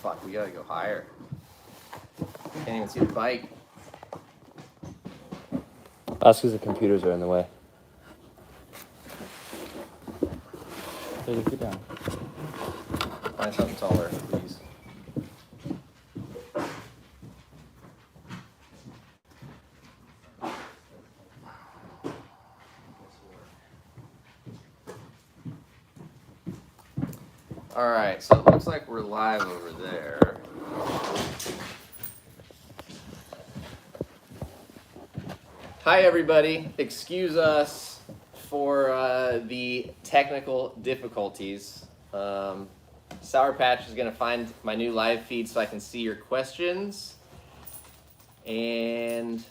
Fuck, we gotta go higher. Can't even see the bike. That's because the computers are in the way. 30 feet down. Find something taller, please. All right, so it looks like we're live over there. Hi, everybody. Excuse us for the technical difficulties. Sour Patch is going to find my new live feed so I can see your questions. And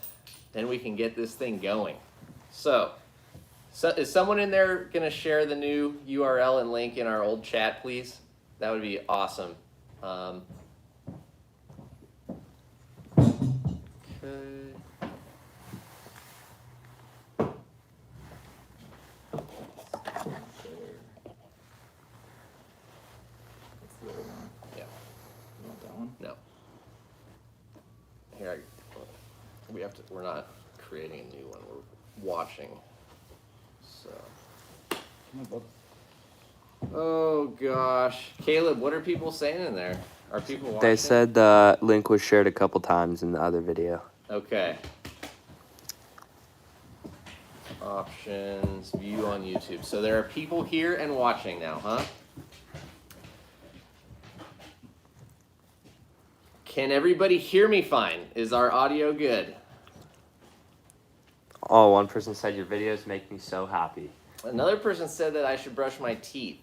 then we can get this thing going. So is someone in there going to share the new URL and link in our old chat, please? That would be awesome. Okay. Yeah. You want that one? No. Here, we're not creating a new one. We're watching. So. Oh gosh, Caleb, what are people saying in there? Are people watching? They said the link was shared a couple times in the other video. Okay. Options, view on YouTube. So there are people here and watching now, huh? Can everybody hear me fine? Is our audio good? Oh, one person said your videos make me so happy. Another person said that I should brush my teeth.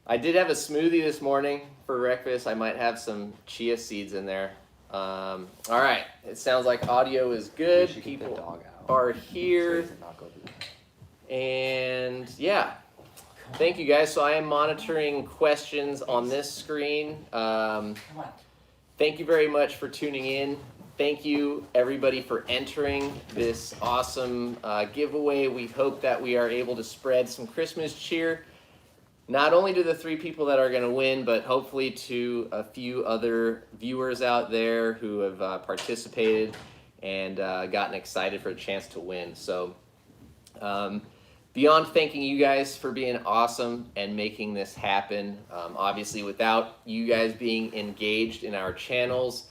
I did have a smoothie this morning for breakfast. I might have some chia seeds in there. All right, it sounds like audio is good. People are here. And yeah, thank you guys. So I am monitoring questions on this screen. Thank you very much for tuning in. Thank you everybody for entering this awesome giveaway. We hope that we are able to spread some Christmas cheer, not only to the 3 people that are going to win, but hopefully to a few other viewers out there who have participated and gotten excited for a chance to win. So beyond thanking you guys for being awesome and making this happen, obviously without you guys being engaged in our channels,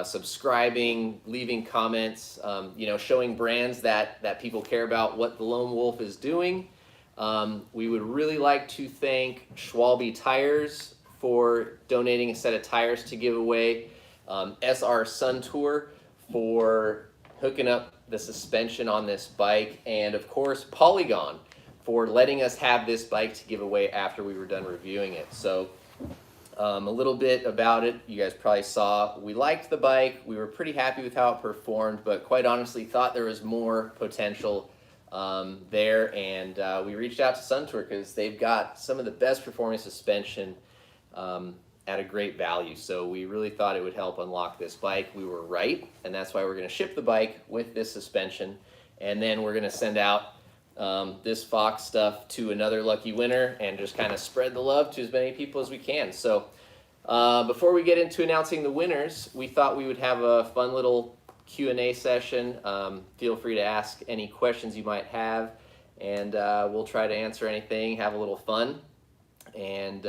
subscribing, leaving comments, showing brands that people care about what the Lone Wolf is doing. We would really like to thank Schwalbe Tires for donating a set of tires to give away, SR Suntour for hooking up the suspension on this bike, and of course Polygon for letting us have this bike to give away after we were done reviewing it. So a little bit about it, you guys probably saw. We liked the bike, we were pretty happy with how it performed, but quite honestly thought there was more potential there, and we reached out to Suntour because they've got some of the best performing suspension at a great value. So we really thought it would help unlock this bike. We were right, and that's why we're going to ship the bike with this suspension, and then we're going to send out this Fox stuff to another lucky winner and just kind of spread the love to as many people as we can. So before we get into announcing the winners, we thought we would have a fun little Q&A session. Feel free to ask any questions you might have, and we'll try to answer anything, have a little fun, and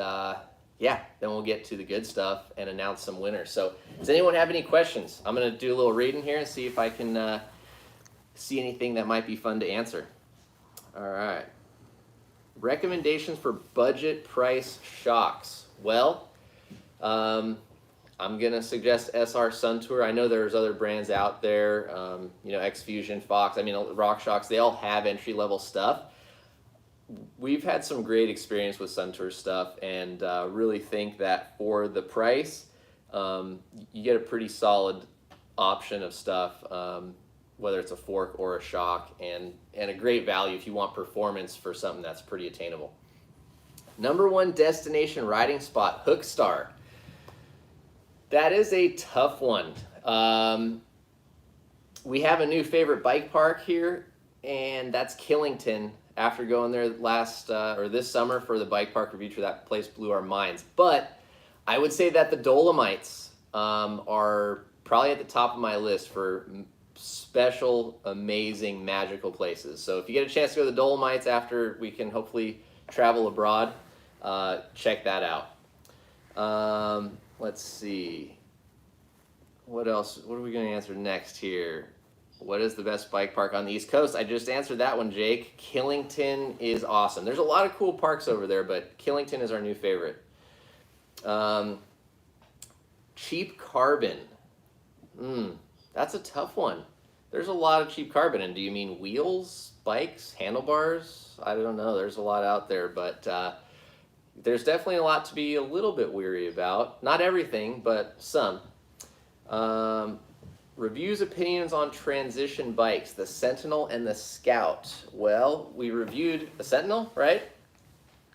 yeah, then we'll get to the good stuff and announce some winners. So does anyone have any questions? I'm going to do a little reading here and see if I can see anything that might be fun to answer. All right. Recommendations for budget price shocks. Well, I'm going to suggest SR Suntour. I know there's other brands out there, X Fusion, Fox, Rock Shocks, they all have entry-level stuff. We've had some great experience with Suntour stuff, and really think that for the price, you get a pretty solid option of stuff, whether it's a fork or a shock, and a great value if you want performance for something that's pretty attainable. Number 1 destination riding spot, Hookstar. That is a tough one. We have a new favorite bike park here, and that's Killington. After going there this summer for the bike park review, that place blew our minds. But I would say that the Dolomites are probably at the top of my list for special, amazing, magical places. So if you get a chance to go to the Dolomites after we can hopefully travel abroad, check that out. Let's see. What else? What are we going to answer next here? What is the best bike park on the East Coast? I just answered that one, Jake. Killington is awesome. There's a lot of cool parks over there, but Killington is our new favorite. Cheap carbon. That's a tough one. There's a lot of cheap carbon. And do you mean wheels, bikes, handlebars? I don't know. There's a lot out there, but there's definitely a lot to be a little bit weary about. Not everything, but some. Reviews, opinions on transition bikes, the Sentinel and the Scout. Well, we reviewed the Sentinel, right?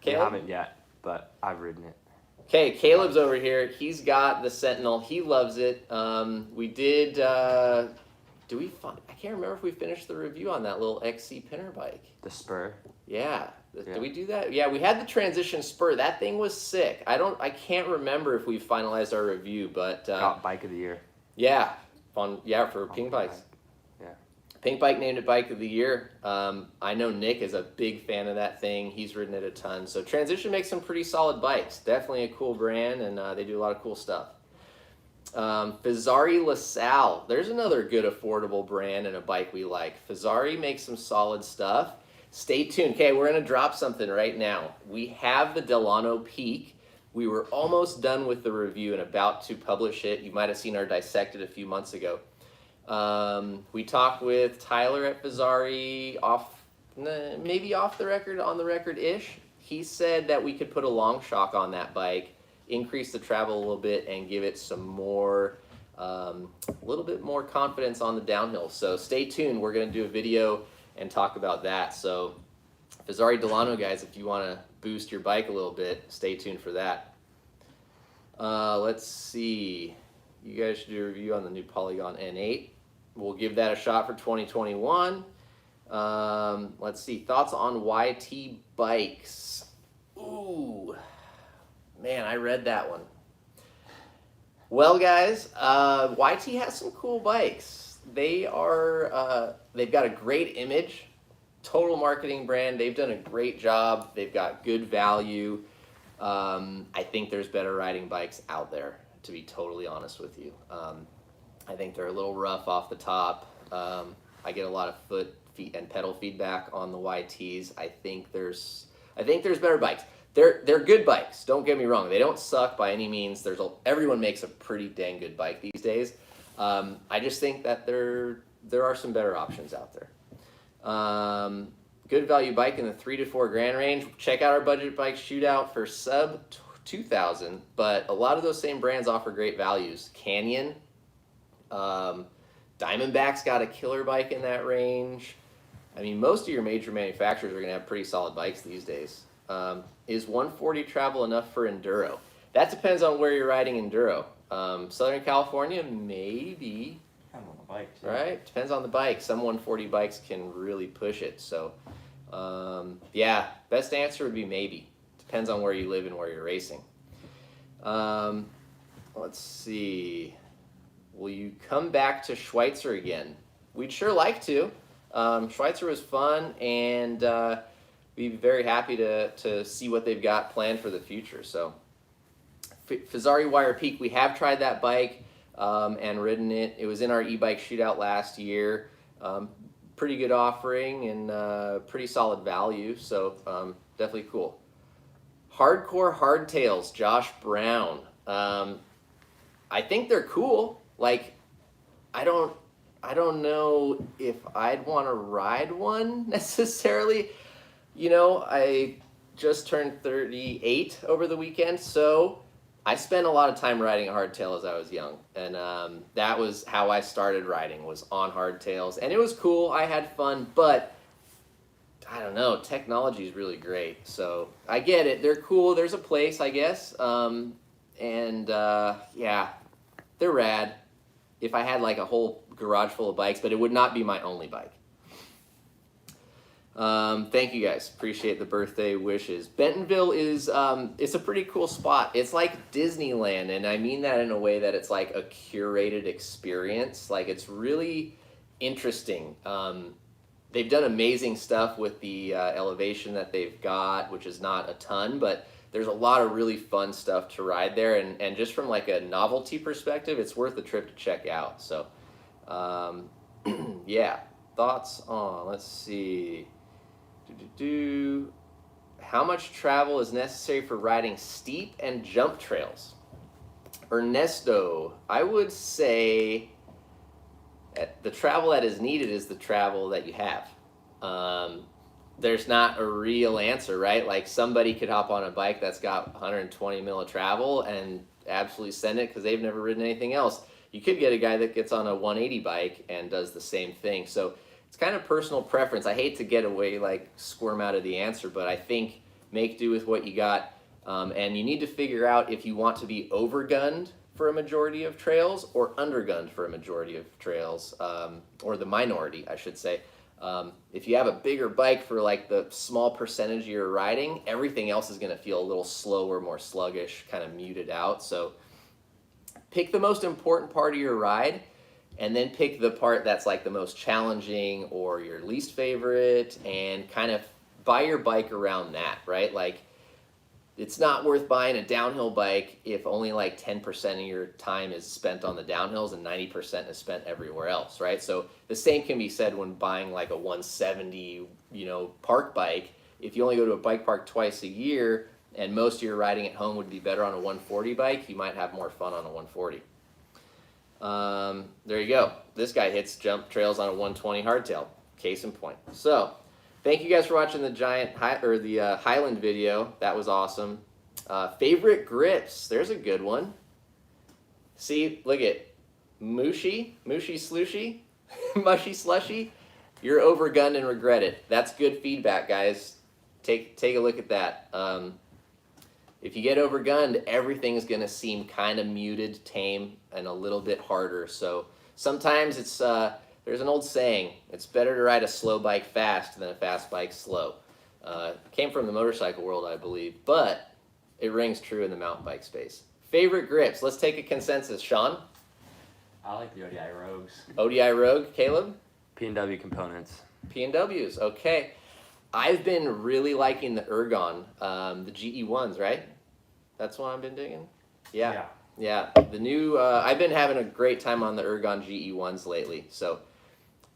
Caleb? I haven't yet, but I've ridden it. Okay, Caleb's over here. He's got the Sentinel. He loves it. We did. I can't remember if we finished the review on that little XC pinner bike. The Spur. Yeah. Did we do that? Yeah, we had the Transition Spur. That thing was sick. I can't remember if we finalized our review, but Got Bike of the Year. Yeah, for Pink Bikes. Yeah. Pink Bike named it Bike of the Year. I know Nick is a big fan of that thing. He's ridden it a ton. So Transition makes some pretty solid bikes. Definitely a cool brand, and they do a lot of cool stuff. Fazari LaSalle. There's another good affordable brand and a bike we like. Fazari makes some solid stuff. Stay tuned. Okay, we're going to drop something right now. We have the Delano Peak. We were almost done with the review and about to publish it. You might have seen our Dissected a few months ago. We talked with Tyler at Fazari maybe off the record, on the record-ish. He said that we could put a long shock on that bike, increase the travel a little bit, and give it some more, a little bit more confidence on the downhill. So stay tuned. We're going to do a video and talk about that. So Fazari Delano, guys, if you want to boost your bike a little bit, stay tuned for that. Let's see. You guys should do a review on the new Polygon N8. We'll give that a shot for 2021. Let's see. Thoughts on YT bikes. Ooh. Man, I read that one. Well, guys, YT has some cool bikes. They've got a great image, total marketing brand. They've done a great job. They've got good value. I think there's better riding bikes out there, to be totally honest with you. I think they're a little rough off the top. I get a lot of foot, feet, and pedal feedback on the YTs. I think there's better bikes. They're good bikes. Don't get me wrong. They don't suck by any means. Everyone makes a pretty dang good bike these days. I just think that there are some better options out there. Good value bike in the $3,000 to $4,000 range. Check out our budget bike shootout for sub 2,000. But a lot of those same brands offer great values. Canyon, Diamondback's got a killer bike in that range. I mean, most of your major manufacturers are going to have pretty solid bikes these days. Is 140 travel enough for enduro? That depends on where you're riding enduro. Southern California, maybe. Depends on the bike, too. Right? Depends on the bike. Some 140 bikes can really push it. So, yeah, best answer would be maybe. Depends on where you live and where you're racing. Let's see. Will you come back to Schweitzer again? We'd sure like to. Schweitzer was fun, and we'd be very happy to see what they've got planned for the future. So, Fazari Wire Peak, we have tried that bike and ridden it. It was in our e-bike shootout last year. Pretty good offering and pretty solid value, so definitely cool. Hardcore Hardtails, Josh Brown. I think they're cool. Like, I don't know if I'd want to ride one necessarily. You know, I just turned 38 over the weekend, so I spent a lot of time riding a hardtail as I was young, and that was how I started riding, was on hardtails, and it was cool. I had fun, but I don't know, technology is really great, so I get it. They're cool. There's a place, I guess, yeah, they're rad. If I had like a whole garage full of bikes, but it would not be my only bike. Thank you guys. Appreciate the birthday wishes. Bentonville is it's a pretty cool spot. It's like Disneyland, and I mean that in a way that it's like a curated experience. Like it's really interesting. They've done amazing stuff with the elevation that they've got, which is not a ton, but there's a lot of really fun stuff to ride there, and just from like a novelty perspective, it's worth the trip to check out. So, yeah. Thoughts on? Let's see. How much travel is necessary for riding steep and jump trails? Ernesto, I would say the travel that is needed is the travel that you have. There's not a real answer, right? Like somebody could hop on a bike that's got 120 mil of travel and absolutely send it because they've never ridden anything else. You could get a guy that gets on a 180 bike and does the same thing. So it's kind of personal preference. I hate to get away, like squirm out of the answer, but I think make do with what you got. And you need to figure out if you want to be overgunned for a majority of trails or undergunned for a majority of trails, or the minority, I should say. If you have a bigger bike for like the small percentage you're riding, everything else is going to feel a little slower, more sluggish, kind of muted out. So pick the most important part of your ride, and then pick the part that's like the most challenging or your least favorite, and kind of buy your bike around that, right? Like, it's not worth buying a downhill bike if only like 10% of your time is spent on the downhills and 90% is spent everywhere else, right? So the same can be said when buying like a 170, park bike. If you only go to a bike park twice a year and most of your riding at home would be better on a 140 bike, you might have more fun on a 140. There you go. This guy hits jump trails on a 120 hardtail. Case in point. So, thank you guys for watching the Highland video. That was awesome. Favorite grips. There's a good one. See, look at mushy slushy, mushy slushy. You're overgunned and regret it. That's good feedback, guys. Take a look at that. If you get overgunned, everything is going to seem kind of muted, tame, and a little bit harder. So sometimes it's there's an old saying: it's better to ride a slow bike fast than a fast bike slow. Came from the motorcycle world, I believe, but it rings true in the mountain bike space. Favorite grips? Let's take a consensus. Sean? I like the ODI Rogues. ODI Rogue. Caleb? P&W components. P&Ws. Okay. I've been really liking the Ergon, the GE1s, right? That's what I've been digging? Yeah. The new, I've been having a great time on the Ergon GE1s lately. So,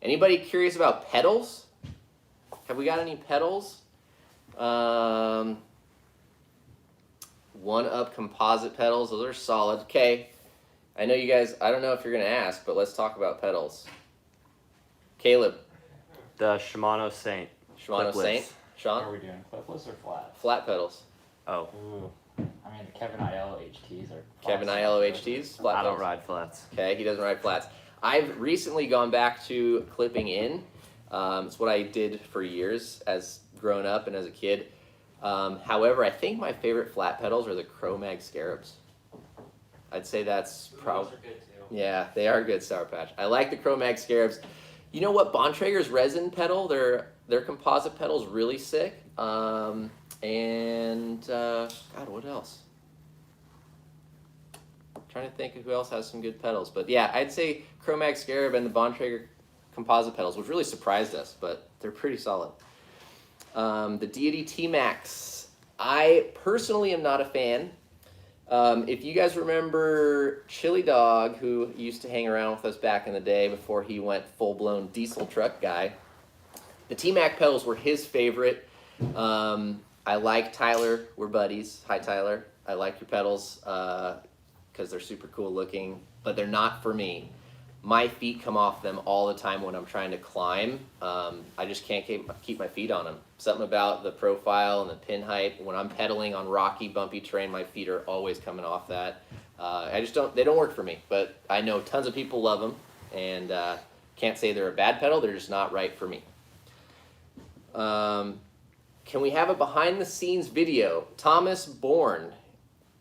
anybody curious about pedals? Have we got any pedals? One Up composite pedals, those are solid. Okay, I know you guys, I don't know if you're going to ask, but let's talk about pedals. Caleb. The Shimano Saint. Shimano Clipless. Saint. What Sean? are we doing? Clipless or flat? Flat pedals. Oh, Ooh. I mean, the Kevin ILO HTs are Kevin flat. ILO HTs? Flat I don't pedals. ride flats. Okay, he doesn't ride flats. I've recently gone back to clipping in. It's what I did for years as growing up and as a kid. However, I think my favorite flat pedals are the Cro-Mag Scarabs. I'd say that's probably... Those are good too. Yeah, they are good, Sour Patch. I like the Cro-Mag Scarabs. You know what? Bontrager's resin pedal, their composite pedal's really sick. God, what else? I'm trying to think of who else has some good pedals. But yeah, I'd say Cro-Mag Scarab and the Bontrager composite pedals, which really surprised us, but they're pretty solid. The Deity T-Max. I personally am not a fan. If you guys remember Chili Dog, who used to hang around with us back in the day before he went full-blown diesel truck guy, the T-Mac pedals were his favorite. I like Tyler. We're buddies. Hi, Tyler. I like your pedals because they're super cool looking, but they're not for me. My feet come off them all the time when I'm trying to climb. I just can't keep my feet on them. Something about the profile and the pin height. When I'm pedaling on rocky, bumpy terrain, my feet are always coming off that. They don't work for me, but I know tons of people love them, and can't say they're a bad pedal, they're just not right for me. Can we have a behind the scenes video? Thomas Bourne.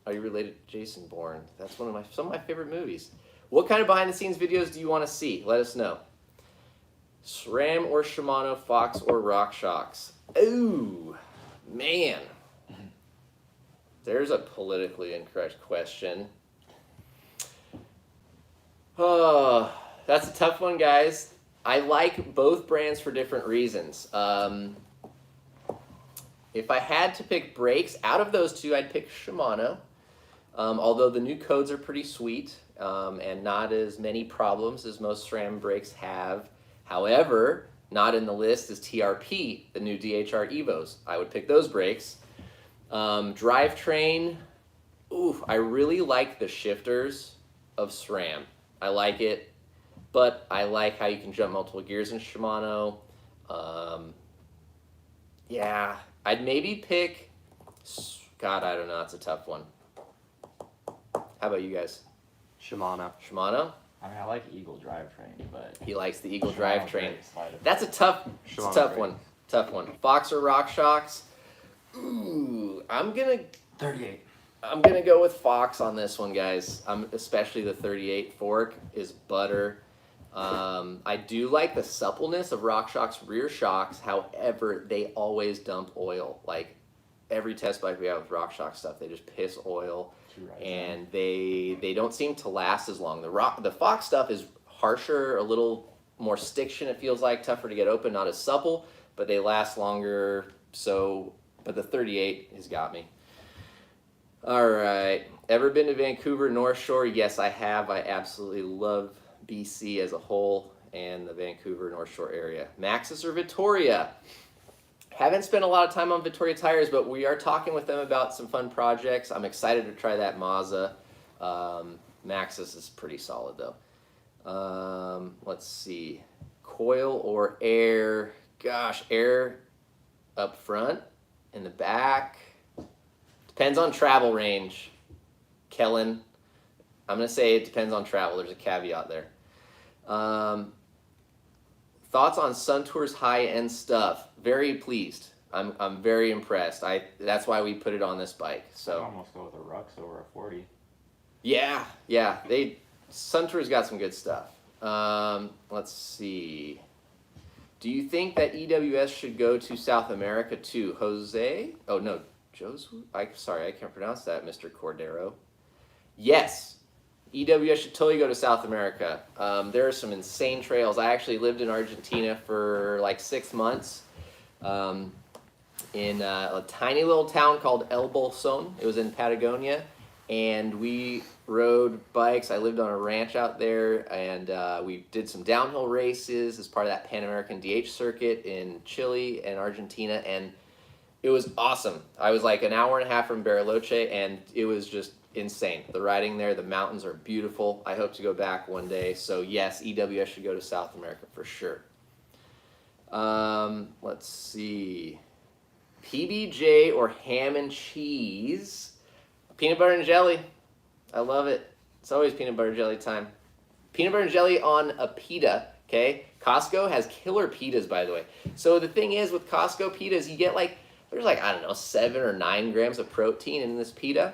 Are you related to Jason Bourne? That's some of my favorite movies. What kind of behind the scenes videos do you want to see? Let us know. SRAM or Shimano, Fox or RockShox? Ooh, man. There's a politically incorrect question. Oh, that's a tough one, guys. I like both brands for different reasons. If I had to pick brakes, out of those two, I'd pick Shimano. Although the new codes are pretty sweet and not as many problems as most SRAM brakes have. However, not in the list is TRP, the new DHR Evos. I would pick those brakes. Drivetrain, ooh, I really like the shifters of SRAM. I like it, but I like how you can jump multiple gears in Shimano. Yeah, I'd maybe pick, God, I don't know, that's a tough one. How about you guys? Shimano. Shimano? I mean, I like Eagle drivetrain, but He likes the Eagle Shimano drivetrain. brakes might have- That's a tough one. Tough one. Fox or RockShox? Ooh, I'm gonna 38. go with Fox on this one, guys. Especially the 38 fork is butter. I do like the suppleness of RockShox rear shocks. However, they always dump oil. Like every test bike we have with RockShox stuff, they just piss oil, and they don't seem to last as long. The Fox stuff is harsher, a little more stiction. It feels like tougher to get open, not as supple, but they last longer. So, but the 38 has got me. All right. Ever been to Vancouver North Shore? Yes, I have. I absolutely love BC as a whole and the Vancouver North Shore area. Maxxis or Vittoria? Haven't spent a lot of time on Vittoria tires, but we are talking with them about some fun projects. I'm excited to try that Mazda. Maxxis is pretty solid though. Let's see. Coil or air? Gosh, air up front, in the back. Depends on travel range, Kellen. I'm going to say it depends on travel. There's a caveat there. Thoughts on Suntour's high-end stuff? Very pleased. I'm very impressed. That's why we put it on this bike. So I'd almost go with a Rux over a 40. Yeah. Suntour's got some good stuff. Let's see. Do you think that EWS should go to South America too? Jose? Oh no, Josu? Sorry, I can't pronounce that, Mr. Cordero. Yes. EWS should totally go to South America. There are some insane trails. I actually lived in Argentina for like 6 months in a tiny little town called El Bolson. It was in Patagonia, and we rode bikes. I lived on a ranch out there, and we did some downhill races as part of that Pan American DH circuit in Chile and Argentina, and it was awesome. I was like an hour and a half from Bariloche, and it was just insane. The riding there, the mountains are beautiful. I hope to go back one day. So yes, EWS should go to South America for sure. Let's see. PBJ or ham and cheese? Peanut butter and jelly. I love it. It's always peanut butter jelly time. Peanut butter and jelly on a pita, okay? Costco has killer pitas, by the way. So the thing is with Costco pitas, you get there's I don't know, 7 or 9 grams of protein in this pita.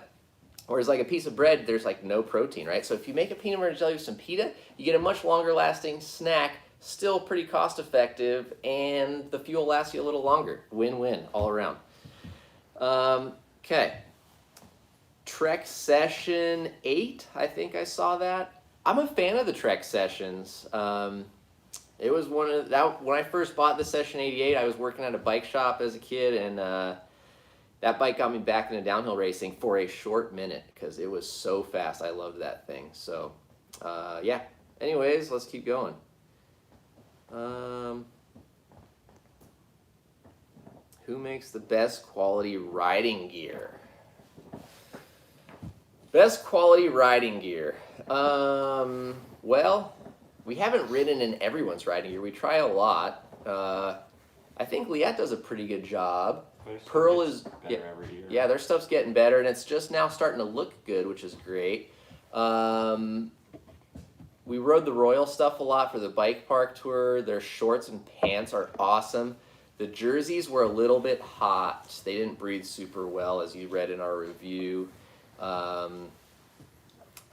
Whereas like a piece of bread, there's no protein, right? So if you make a peanut butter and jelly with some pita, you get a much longer lasting snack, still pretty cost effective, and the fuel lasts you a little longer. Win-win all around. Okay. Trek Session 8, I think I saw that. I'm a fan of the Trek Sessions. It was when I first bought the Session 88, I was working at a bike shop as a kid, and that bike got me back into downhill racing for a short minute because it was so fast. I loved that thing. So, yeah. Anyways, let's keep going. Who makes the best quality riding gear? Best quality riding gear. Well, we haven't ridden in everyone's riding gear. We try a lot. I think Liette does a pretty good job. Pearl is better every year. Yeah, their stuff's getting better, and it's just now starting to look good, which is great. We rode the Royal stuff a lot for the bike park tour. Their shorts and pants are awesome. The jerseys were a little bit hot. They didn't breathe super well, as you read in our review. I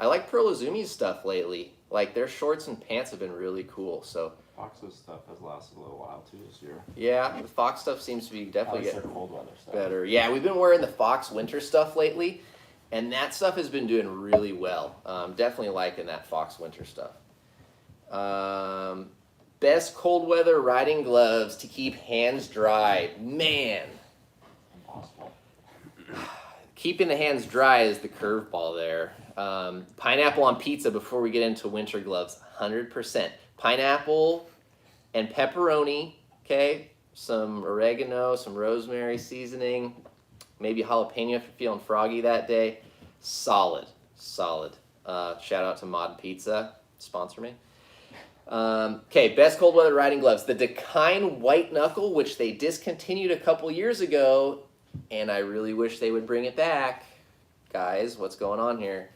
like Pearl Izumi's stuff lately. Like, their shorts and pants have been really cool. So Fox's stuff has lasted a little while too this year. Yeah, the Fox stuff seems to be At definitely least getting their cold weather stuff. better. Yeah, we've been wearing the Fox winter stuff lately, and that stuff has been doing really well. Definitely liking that Fox winter stuff. Best cold weather riding gloves to keep hands dry. Man, Impossible. keeping the hands dry is the curveball there. Pineapple on pizza before we get into winter gloves, 100%. Pineapple and pepperoni, okay? Some oregano, some rosemary seasoning, maybe jalapeno if you're feeling froggy that day. Solid, solid. Shout out to Mod Pizza, sponsor me. Okay, best cold weather riding gloves. The Dakine White Knuckle, which they discontinued a couple years ago, and I really wish they would bring it back. Guys, what's going on here?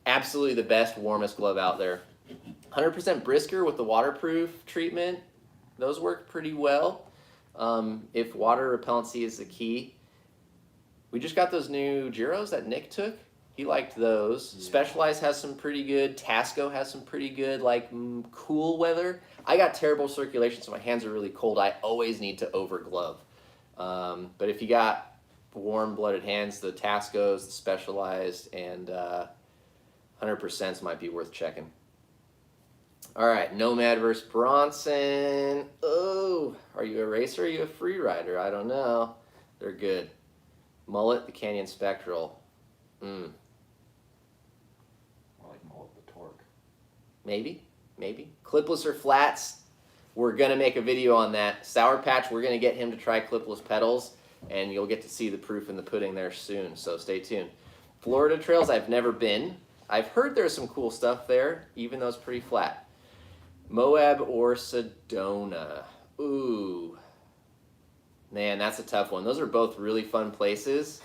Absolutely the best, warmest glove out there. 100% Brisker with the waterproof treatment. Those work pretty well. If water repellency is the key. We just got those new Giros that Nick took. He liked those. Yeah. Specialized has some pretty good. Tasco has some pretty good, like, cool weather. I got terrible circulation, so my hands are really cold. I always need to over glove. But if you got warm-blooded hands, the Tascos, the Specialized, and 100% might be worth checking. All right, Nomad versus Bronson. Oh, are you a racer or are you a free rider? I don't know. They're good. Mullet, the Canyon Spectral. More like Mullet the Torque. Maybe. Clipless or flats? We're going to make a video on that. Sour Patch, we're going to get him to try clipless pedals, and you'll get to see the proof in the pudding there soon, so stay tuned. Florida Trails, I've never been. I've heard there's some cool stuff there, even though it's pretty flat. Moab or Sedona? Ooh. Man, that's a tough one. Those are both really fun places.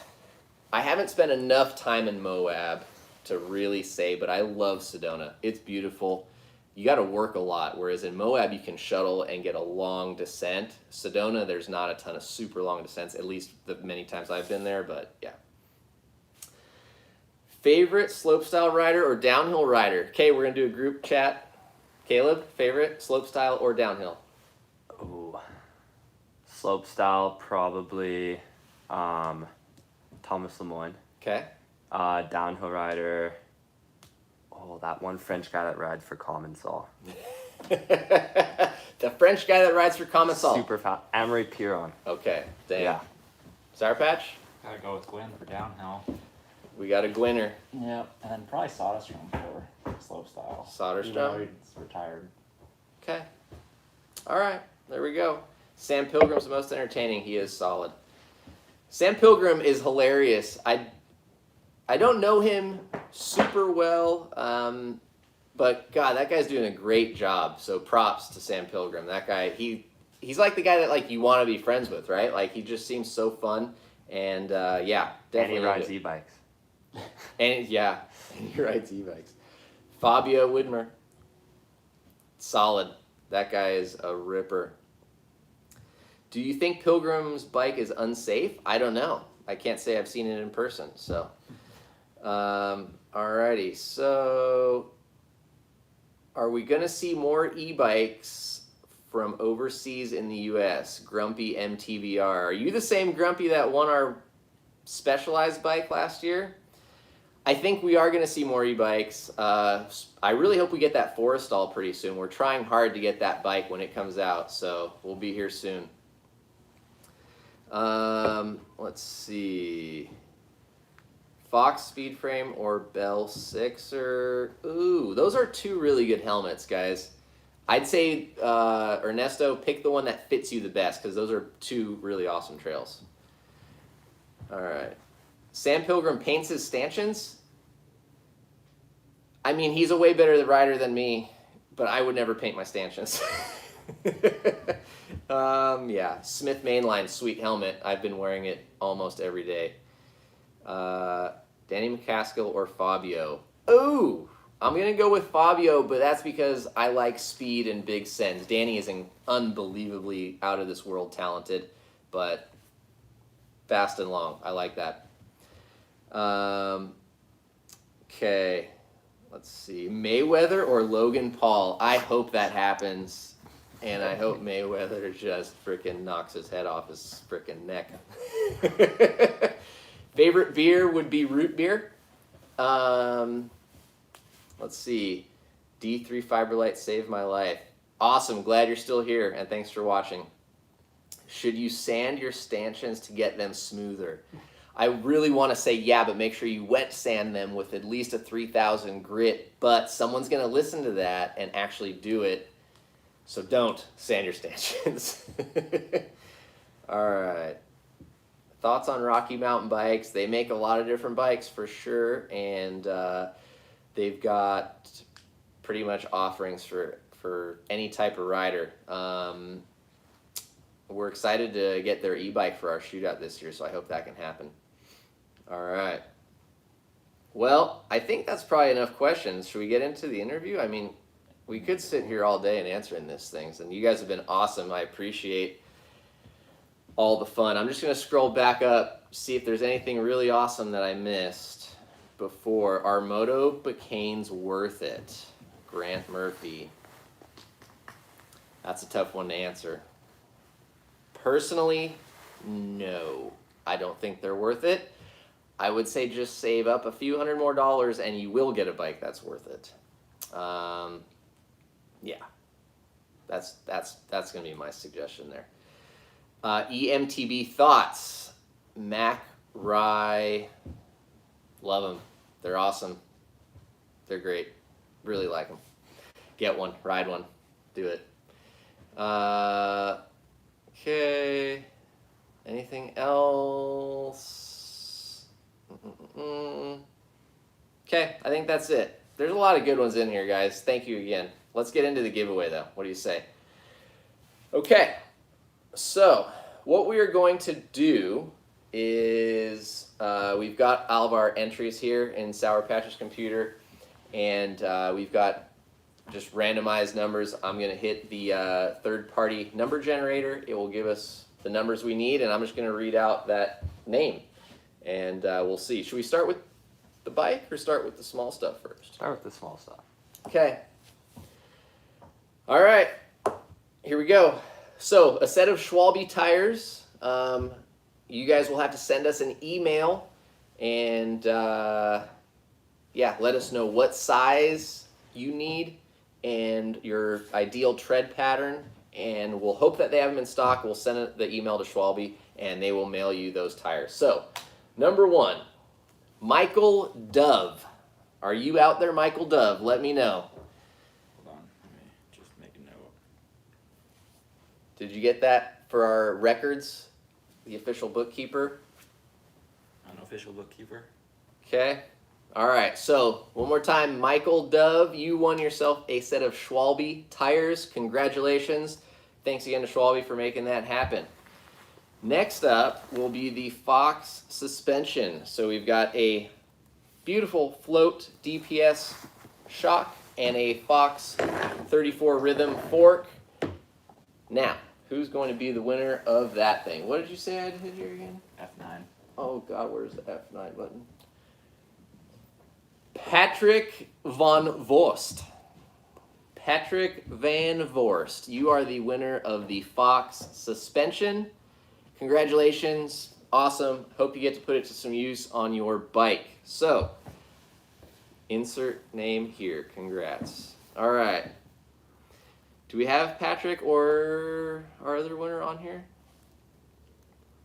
I haven't spent enough time in Moab to really say, but I love Sedona. It's beautiful. You got to work a lot, whereas in Moab you can shuttle and get a long descent. Sedona, there's not a ton of super long descents, at least the many times I've been there, but yeah. Favorite slopestyle rider or downhill rider? Okay, we're going to do a group chat. Caleb, favorite slopestyle or downhill? Ooh. Slope style, probably Thomas Lemoyne. Okay. Downhill rider. Oh, that one French guy that rides for Commensal. The French guy that rides for Commensal. Super fast. Amory Piron. Okay, damn. Yeah. Sour Patch? Gotta go with Gwen for downhill. We got a Gwinner. Yep, and then probably Soderstrom for slope style. Soderstrom? Even though he's retired. Okay. All right, there we go. Sam Pilgrim's the most entertaining. He is solid. Sam Pilgrim is hilarious. I don't know him super well, but God, that guy's doing a great job. So props to Sam Pilgrim. That guy, he's like the guy that like you want to be friends with, right? Like he just seems so fun, and yeah, definitely. And he rides e-bikes. And yeah, he rides e-bikes. Fabio Widmer, solid. That guy is a ripper. Do you think Pilgrim's bike is unsafe? I don't know. I can't say I've seen it in person. So, alrighty. So, are we gonna see more e-bikes from overseas in the U.S.? Grumpy MTBR. Are you the same Grumpy that won our Specialized bike last year? I think we are going to see more e-bikes. I really hope we get that Forestall pretty soon. We're trying hard to get that bike when it comes out, so we'll be here soon. Let's see. Fox Speed Frame or Bell Sixer. Ooh, those are two really good helmets, guys. I'd say, Ernesto, pick the one that fits you the best, because those are two really awesome trails. All right. Sam Pilgrim paints his stanchions. I mean, he's a way better rider than me, but I would never paint my stanchions. Yeah, Smith Mainline, sweet helmet. I've been wearing it almost every day. Danny McCaskill or Fabio? Ooh, I'm going to go with Fabio, but that's because I like speed and big sends. Danny is unbelievably out of this world talented, but fast and long. I like that. Okay, let's see. Mayweather or Logan Paul? I hope that happens. and I hope Mayweather just freaking knocks his head off his freaking neck. Favorite beer would be root beer. Let's see. D3 Fiberlight saved my life. Awesome. Glad you're still here, and thanks for watching. Should you sand your stanchions to get them smoother? I really want to say yeah, but make sure you wet sand them with at least a 3000 grit, but someone's going to listen to that and actually do it, so don't sand your stanchions. All right. Thoughts on Rocky Mountain bikes? They make a lot of different bikes for sure, and they've got pretty much offerings for any type of rider. We're excited to get their e-bike for our shootout this year, so I hope that can happen. All right. Well, I think that's probably enough questions. Should we get into the interview? I mean, we could sit here all day and answering these things, and you guys have been awesome. I appreciate all the fun. I'm just going to scroll back up, see if there's anything really awesome that I missed before. Are Moto Bacanes worth it? Grant Murphy. That's a tough one to answer. Personally, no. I don't think they're worth it. I would say just save up a few $100 more and you will get a bike that's worth it. Yeah. That's going to be my suggestion there. EMTB thoughts. Mac, Rye, love them. They're awesome. They're great. Really like them. Get one, ride one, do it. Okay. Anything else? Okay, I think that's it. There's a lot of good ones in here, guys. Thank you again. Let's get into the giveaway, though. What do you say? Okay. So, what we are going to do is we've got all of our entries here in Sour Patch's computer, and we've got just randomized numbers. I'm going to hit the third-party number generator. It will give us the numbers we need, and I'm just going to read out that name, and we'll see. Should we start with the bike or start with the small stuff first? Start with the small stuff. Okay. All right. Here we go. So, a set of Schwalbe tires. You guys will have to send us an email and, yeah, let us know what size you need and your ideal tread pattern. And we'll hope that they have them in stock. We'll send the email to Schwalbe, and they will mail you those tires. So, number 1, Michael Dove. Are you out there, Michael Dove? Let me know. Hold on, let me just make a note. Did you get that for our records? The official bookkeeper? Unofficial bookkeeper. Okay. All right. So, one more time, Michael Dove, you won yourself a set of Schwalbe tires. Congratulations. Thanks again to Schwalbe for making that happen. Next up will be the Fox suspension. So, we've got a beautiful float DPS shock and a Fox 34 rhythm fork. Now, who's going to be the winner of that thing? What did you say I had to hit here again? F9. Oh, God, where's the F9 button? Patrick Van Vorst. Patrick Van Vorst. You are the winner of the Fox suspension. Congratulations. Awesome. Hope you get to put it to some use on your bike. So, insert name here. Congrats. All right. Do we have Patrick or our other winner on here?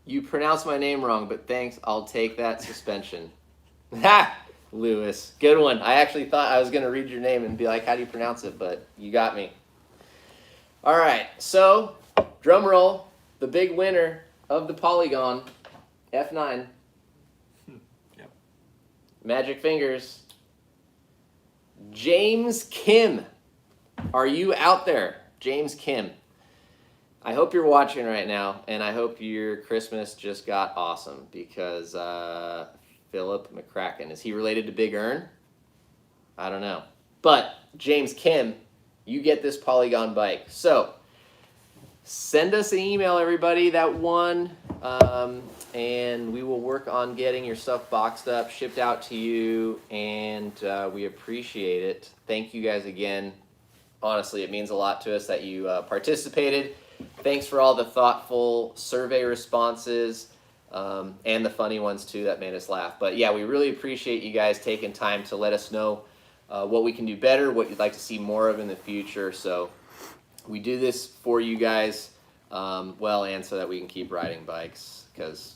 You pronounced my name wrong, but thanks. I'll take that suspension. Ha! Lewis. Good one. I actually thought I was going to read your name and be like, how do you pronounce it? But you got me. All right. So, drum roll. The big winner of the Polygon, F9. Yep. Magic fingers. James Kim. Are you out there? James Kim. I hope you're watching right now, and I hope your Christmas just got awesome because Philip McCracken, is he related to Big Ern? I don't know. But James Kim, you get this Polygon bike. So send us an email, everybody, that won, and we will work on getting your stuff boxed up, shipped out to you, and we appreciate it. Thank you guys again. honestly, it means a lot to us that you participated. Thanks for all the thoughtful survey responses and the funny ones too that made us laugh. But yeah, we really appreciate you guys taking time to let us know what we can do better, what you'd like to see more of in the future. So we do this for you guys, and so that we can keep riding bikes, because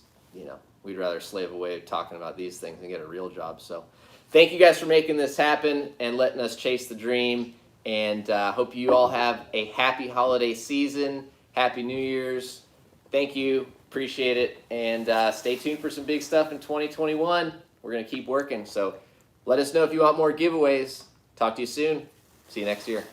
we'd rather slave away talking about these things and get a real job. So thank you guys for making this happen and letting us chase the dream. And hope you all have a happy holiday season. Happy New Year's. Thank you. Appreciate it. And stay tuned for some big stuff in 2021. We're going to keep working. So let us know if you want more giveaways. Talk to you soon. See you next year.